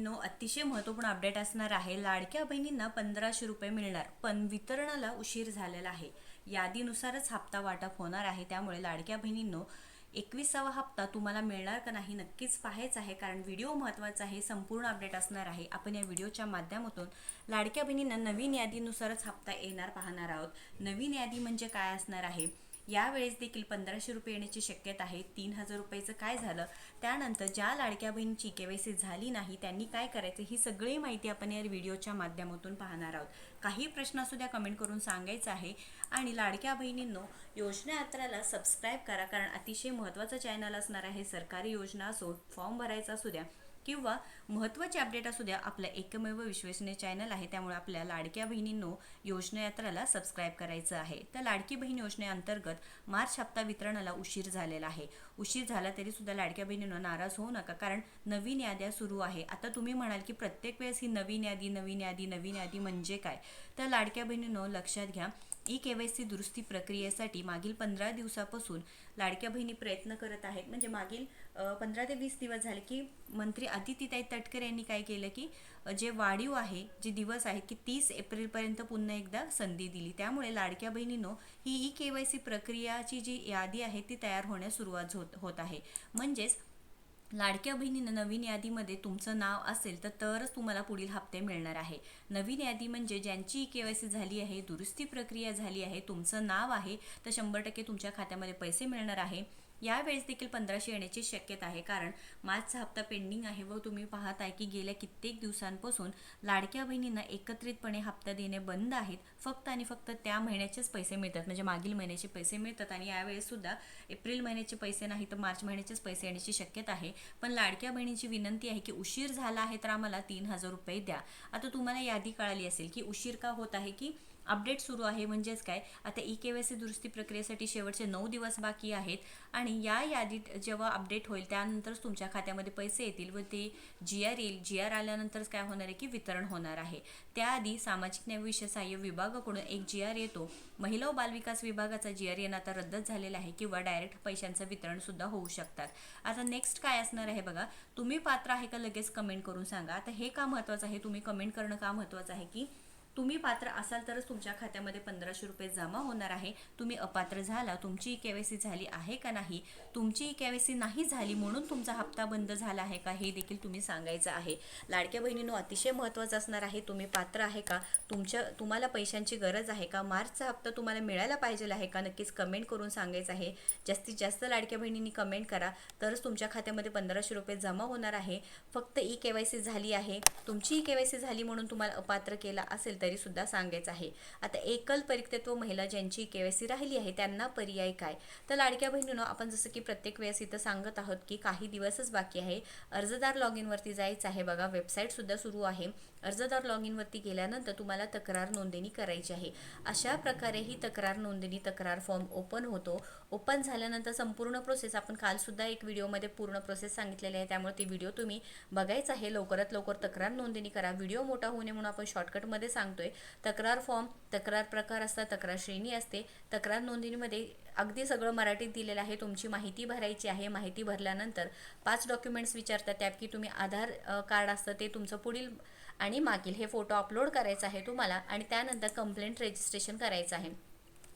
बहिणींनो, अतिशय महत्त्वपूर्ण अपडेट असणार आहे। लाडक्या बहिणींना 1500 रुपये मिळणार, पण वितरणाला उशीर झालेला आहे। यादीनुसारच हप्ता वाटप होणार आहे, त्यामुळे लाडक्या बहिणींनो 21वा हप्ता तुम्हाला मिळणार का नाही नक्कीच पाहायचं आहे, कारण व्हिडिओ महत्त्वाचा आहे, संपूर्ण अपडेट असणार आहे। आपण या व्हिडिओच्या माध्यमातून लाडक्या बहिणींना नवीन यादीनुसारच हप्ता येणार पाहणार आहोत। नवीन यादी म्हणजे काय असणार आहे, यावेळेस देखील 1500 रुपये येण्याची शक्यता आहे। 3000 रुपयाचं काय झालं, त्यानंतर ज्या लाडक्या बहिणीची केवायसी झाली नाही त्यांनी काय करायचं, ही सगळी माहिती आपण या व्हिडिओच्या माध्यमातून पाहणार आहोत। काही प्रश्न असू द्या, कमेंट करून सांगायचं आहे। आणि लाडक्या बहिणींनो, योजना यात्राला सबस्क्राईब करा, कारण अतिशय महत्त्वाचं चॅनल असणार आहे। सरकारी योजना असो, फॉर्म भरायचा असू द्या किंवा महत्त्वाचे अपडेट असू द्या, आपलं एकमेव विश्वसनीय चॅनल आहे, त्यामुळे आपल्या लाडक्या बहिणींनो योजना यात्राला सबस्क्राईब करायचं आहे। तर लाडकी बहीण योजनेअंतर्गत मार्च हप्ता वितरणाला उशीर झालेला आहे। उशीर झाला तरी सुद्धा लाडक्या बहिणींनो नाराज होऊ नका, कारण नवीन याद्या सुरू आहे। आता तुम्ही म्हणाल की प्रत्येक वेळेस ही नवीन यादी म्हणजे काय, तर लाडक्या बहिणींनो लक्षात घ्या, केवायसी दुरुस्ती प्रक्रियेसाठी मागील 15 दिवसापासून लाडक्या बहिणी प्रयत्न करत आहेत। म्हणजे मागील 15 ते 20 दिवस झाले की मंत्री आदितीताई तटकरे यांनी काय केलं की जे वाढीव आहे, जे दिवस आहेत की 30 एप्रिलपर्यंत पुन्हा एकदा संधी दिली। त्यामुळे लाडक्या बहिणींनो ही केवायसी प्रक्रियाची जी यादी आहे ती तयार होण्यास सुरुवात होत आहे। म्हणजेच लाडक्या बहिणींना नवीन यादीमध्ये तुमचं नाव असेल तरच तुम्हाला पुढील हप्ते मिळणार आहे। नवीन यादी म्हणजे ज्यांची केवायसी झाली आहे, दुरुस्ती प्रक्रिया झाली आहे, तुमचं नाव आहे, तर 100% तुमच्या खात्यामध्ये पैसे मिळणार आहे। यावेळेस देखील 1500 येण्याची शक्यता आहे, कारण मार्चचा हप्ता पेंडिंग आहे व तुम्ही पाहत आहे की गेल्या कित्येक दिवसांपासून लाडक्या बहिणींना एकत्रितपणे हप्ता देणे बंद आहेत। फक्त आणि फक्त त्या महिन्याचेच पैसे मिळतात, म्हणजे मागील महिन्याचे पैसे मिळतात, आणि यावेळेस सुद्धा एप्रिल महिन्याचे पैसे नाही तर मार्च महिन्याचेच पैसे येण्याची शक्यता आहे। पण लाडक्या बहिणींची विनंती आहे की उशीर झाला आहे तर आम्हाला 3000 रुपये द्या। आता तुम्हाला यादी कळाली असेल की उशीर का होत आहे, की अपडेट सुरू आहे। म्हणजेच काय, आता केवायसी दुरुस्ती प्रक्रियेसाठी शेवटचे 9 दिवस बाकी आहेत, आणि या यादीत जेव्हा अपडेट होईल त्यानंतरच तुमच्या खात्यामध्ये पैसे येतील व ते GR येईल। GR आल्यानंतरच काय होणार आहे की वितरण होणार आहे। त्याआधी सामाजिक न्याय विषय सहाय्य विभागाकडून एक GR येतो। महिला व बालविकास विभागाचा GR येणं आता रद्दच झालेला आहे, किंवा डायरेक्ट पैशांचं वितरण सुद्धा होऊ शकतात। आता नेक्स्ट काय असणार आहे बघा, तुम्ही पात्र आहे का लगेच कमेंट करून सांगा। आता हे का महत्त्वाचं आहे, तुम्ही कमेंट करणं का महत्त्वाचं आहे, की तुम्ही पात्र असाल तरच तुमच्या खात्यामध्ये 1500 रुपये जमा होणार आहे। तुम्ही अपात्र झाला, तुमची केवायसी झाली आहे का नाही, तुमची केवायसी नाही झाली म्हणून तुमचा हप्ता बंद झाला आहे का, हे देखील तुम्ही सांगायचं आहे। लाडक्या बहिणींनो अतिशय महत्त्वाचं असणार आहे, तुम्ही पात्र आहे का, तुम्हाला पैशांची गरज आहे का, मार्चचा हप्ता तुम्हाला मिळायला पाहिजे आहे का, नक्कीच कमेंट करून सांगायचं आहे। जास्तीत जास्त लाडक्या बहिणींनी कमेंट करा, तरच तुमच्या खात्यामध्ये 1500 रुपये जमा होणार आहे। फक्त केवायसी झाली आहे, तुमची केवायसी झाली म्हणून तुम्हाला अपात्र केला असेल तरी सुद्धा सांगायचं आहे। आता एकल परित्यक्त्व महिला ज्यांची केवायसी राहिली आहे त्यांना पर्याय काय, तर लाडक्या बहिणींनो आपण जसं की प्रत्येक वेळेस इथं सांगत आहोत की काही दिवसच बाकी आहे। अर्जदार लॉग इन वरती जायचं आहे, बघा वेबसाईट सुद्धा सुरू आहे। अर्जदार लॉग इन वरती गेल्यानंतर तुम्हाला तक्रार नोंदणी करायची आहे। अशा प्रकारे ही तक्रार नोंदणी, तक्रार फॉर्म ओपन होतो। ओपन झाल्यानंतर संपूर्ण प्रोसेस आपण काल सुद्धा एक व्हिडिओमध्ये पूर्ण प्रोसेस सांगितलेली आहे, त्यामुळे ती व्हिडिओ तुम्ही बघायचा आहे। लवकरात लवकर तक्रार नोंदणी करा, व्हिडिओ मोठा होऊ नये म्हणून आपण शॉर्टकटमध्ये सांगतोय। तक्रार फॉर्म, तक्रार प्रकार असतात, तक्रार श्रेणी असते। तक्रार नोंदणीमध्ये अगदी सगळं मराठीत दिलेलं आहे। तुमची माहिती भरायची आहे। माहिती भरल्यानंतर 5 डॉक्युमेंट्स विचारतात, त्यापैकी तुम्ही आधार कार्ड असतं ते तुमचं पुढील आणि मागील हे फोटो अपलोड करायचा आहे तुम्हाला, आणि त्यानंतर कंप्लेंट रजिस्ट्रेशन करायचं आहे।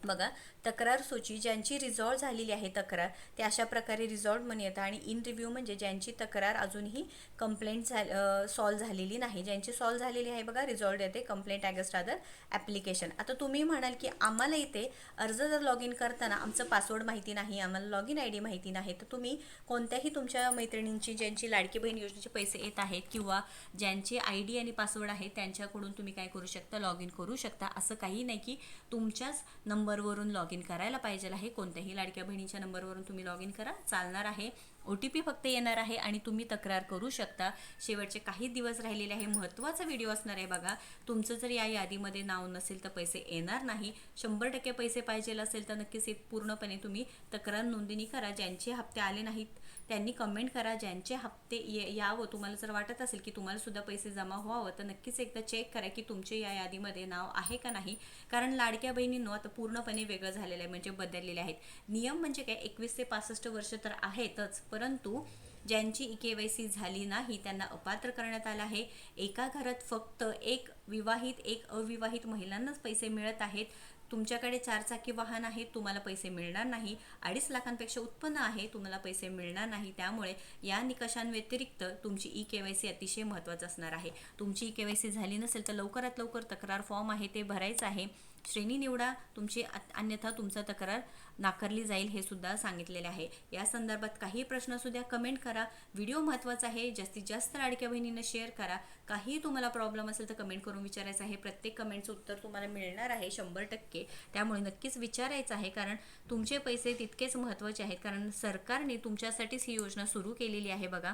बघा तक्रार सूची, ज्यांची रिझॉल्व झालेली आहे तक्रार ते अशा प्रकारे रिझॉल्व म्हणून येतं, आणि इन रिव्ह्यू म्हणजे ज्यांची तक्रार अजूनही कंप्लेंट सॉल्व्ह झालेली नाही। ज्यांची सॉल्व्ह झालेली आहे बघा रिझॉल्व येते, कंप्लेंट अगेन्स्ट अदर ॲप्लिकेशन। आता तुम्ही म्हणाल की आम्हाला इथे अर्ज जर लॉग इन करताना आमचं पासवर्ड माहिती नाही, आम्हाला लॉग इन ID माहिती नाही, तर तुम्ही कोणत्याही तुमच्या मैत्रिणींची ज्यांची लाडकी बहीण योजनेचे पैसे येत आहेत किंवा ज्यांचे ID आणि पासवर्ड आहे त्यांच्याकडून तुम्ही काय करू शकता, लॉग इन करू शकता। असं काही नाही की तुमच्याच नंबरवरून लॉग इन करायला पाहिजे आहे, कोणत्याही लाडक्या बहिणीच्या नंबरवरून तुम्ही लॉग इन करा, चालणार आहे। OTP फक्त येणार आहे आणि तुम्ही तक्रार करू शकता। शेवटचे काही दिवस राहिलेले आहे, महत्त्वाचा व्हिडिओ असणार आहे बघा। तुमचं जर या यादीमध्ये नाव नसेल तर पैसे येणार नाही। 100% पैसे पाहिजे असेल तर नक्कीच पूर्णपणे तुम्ही तक्रार नोंदणी करा। ज्यांचे हप्ते आले नाहीत त्यांनी कमेंट करा, ज्यांचे हप्ते यावं तुम्हाला जर वाटत असेल की तुम्हाला सुद्धा पैसे जमा व्हावं, तर नक्कीच एकदा चेक करा की तुमचे या यादीमध्ये नाव आहे का नाही, कारण लाडक्या बहिणींनो आता पूर्णपणे वेगळं झालेलं आहे, म्हणजे बदललेले आहेत नियम। म्हणजे काय, 21 ते 65 वर्ष तर आहेतच, परंतु ज्यांची KYC झाली नाही त्यांना अपात्र करण्यात आलं आहे. एका घरात फक्त एक विवाहित एक अविवाहित महिलांनाच पैसे मिळत आहेत. तुमच्याकडे 4 चाकी वाहन आहे, तुम्हाला पैसे मिळणार नाही. 2.5 लाखांपेक्षा उत्पन्न आहे, तुम्हाला पैसे मिळणार नाही. त्यामुळे या निकषांव्यतिरिक्त तुमची KYC अतिशय महत्त्वाचं असणार आहे. तुमची KYC झाली नसेल तर लवकरात लवकर तक्रार फॉर्म आहे ते भरायचं आहे. श्रेणी निवडा तुमची, अन्यथा तुमचा तक्रार नाकारली जाईल हे सुद्धा सांगितलेले आहे. या संदर्भात काही प्रश्न सुद्धा कमेंट करा. व्हिडिओ महत्त्वाचा आहे, जास्तीत जास्त लाडक्या बहिणींना शेअर करा. काही तुम्हाला प्रॉब्लेम असेल तर कमेंट करून विचारायचं आहे. प्रत्येक कमेंटचं उत्तर तुम्हाला मिळणार आहे 100%. त्यामुळे नक्कीच विचारायचं आहे, कारण तुमचे पैसे तितकेच महत्त्वाचे आहेत. कारण सरकारने तुमच्यासाठीच ही योजना सुरू केलेली आहे. बघा,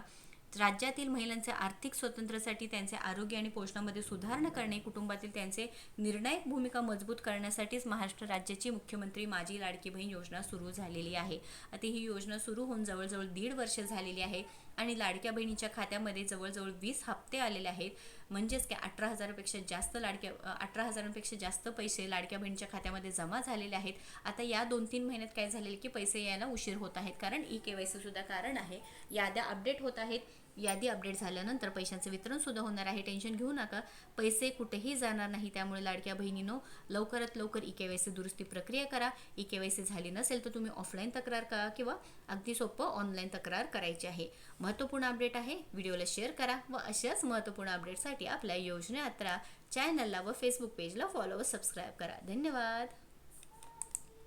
राज्यातील महिलांचे आर्थिक स्वातंत्र्यासाठी, त्यांचे आरोग्य आणि पोषणामध्ये सुधारणा करणे, कुटुंबातील त्यांचे निर्णायक भूमिका मजबूत करण्यासाठीच महाराष्ट्र राज्याची मुख्यमंत्री माझी लाडकी बहीण योजना सुरू झालेली आहे. आता ही योजना सुरू होऊन जवळजवळ 1.5 वर्ष झालेली आहे आणि लाडक्या बहिणीच्या खात्यामध्ये जवळजवळ 20 हप्ते आलेले आहेत. म्हणजेच की 18,000पेक्षा जास्त 18,000पेक्षा जास्त पैसे लाडक्या बहिणीच्या खात्यामध्ये जमा झालेले आहेत. आता या 2-3 महिन्यात काय झालेले की पैसे यायला उशीर होत आहेत, कारण KYC सुद्धा कारण आहे. याद्या अपडेट होत आहेत. यादी अपडेट झाल्यानंतर पैशांचे वितरण सुद्धा होणार आहे. टेन्शन घेऊ नका, पैसे कुठेही जाणार नाही. त्यामुळे लाडक्या बहिणींनो, लवकरात लवकर KYC दुरुस्ती प्रक्रिया करा. KYC झाली नसेल तर तुम्ही ऑफलाईन तक्रार करा किंवा अगदी सोपं ऑनलाईन तक्रार करायची आहे. महत्त्वपूर्ण अपडेट आहे, व्हिडिओला शेअर करा व अशाच महत्त्वपूर्ण अपडेटसाठी आपल्या योजना यात्रा चॅनलला व फेसबुक पेजला फॉलो व सबस्क्राईब करा. धन्यवाद.